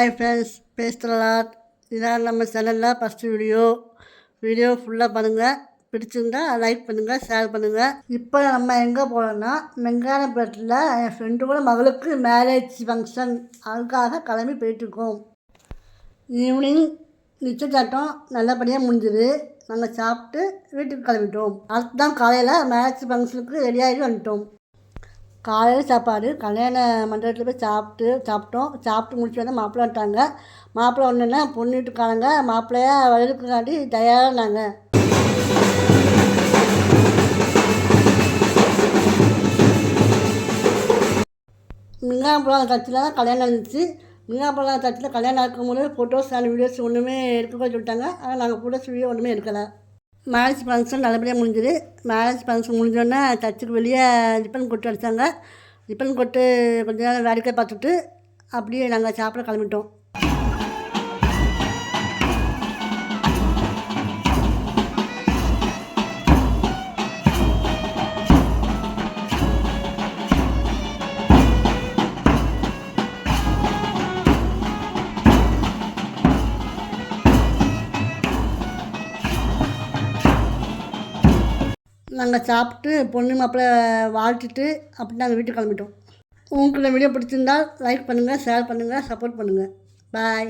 Hi friends, பேசுகிறலாம். இதான் நம்ம சேனலில் ஃபஸ்ட்டு வீடியோ ஃபுல்லாக பாருங்கள். பிடிச்சிருந்தா லைக் பண்ணுங்கள், ஷேர் பண்ணுங்கள். இப்போ நம்ம எங்கே போகிறோன்னா வெங்காயபுரத்தில் என் ஃப்ரெண்டோட மகளுக்கு மேரேஜ் ஃபங்க்ஷன், அதுக்காக கிளம்பி போயிட்டுருக்கோம். ஈவினிங் நிச்சயதார்த்தம் நல்லபடியாக முடிஞ்சுது. நாங்கள் சாப்பிட்டு வீட்டுக்கு கிளம்பிட்டோம். அடுத்து தான் காலையில் மேரேஜ் ஃபங்க்ஷனுக்கு ரெடியாகி வந்துட்டோம். காலையில் சாப்பாடு கல்யாண மண்டபத்தில் போய் சாப்பிட்டு முடிச்சு வந்தால் மாப்பிள்ளை வந்துட்டாங்க. மாப்பிள்ளை ஒன்றுன்னா பொண்ணு வீட்டுக்காரங்க மாப்பிள்ளையாக வரதுக்காண்டி தயாரானாங்க. மிங்காபுரம் சர்ச்சில் தான் கல்யாணம் இருந்துச்சு. மிங்காபுரம் சர்ச்சில் கல்யாணம் நடக்கும்போது ஃபோட்டோஸ் அண்ட் வீடியோஸ் ஒன்றுமே எடுக்க சொல்லிட்டாங்க. ஆனால் நாங்கள் ஃபோட்டோஸ் வீடியோ ஒன்றுமே எடுக்கலை. மேரேஜ் ஃபங்க்ஷன் நல்லபடியாக முடிஞ்சுது. மேரேஜ் ஃபங்க்ஷன் முடிஞ்சோடனே சர்ச்சுக்கு வெளியே ரிப்பன் கொட்டு அடித்தாங்க. ரிப்பன் கொட்டு கொஞ்ச நேரம் வேடிக்கை பார்த்துட்டு அப்படியே நாங்கள் சாப்பிட கிளம்பிட்டோம். நாங்கள் சாப்பிட்டு பொண்ணு மாப்பிள்ளை வாழ்த்திட்டு அப்படி நாங்கள் வீட்டுக்கு கிளம்பிட்டோம். உங்களுக்கு இந்த வீடியோ பிடிச்சிருந்தால் லைக் பண்ணுங்கள், ஷேர் பண்ணுங்கள், சப்போர்ட் பண்ணுங்கள். பாய்.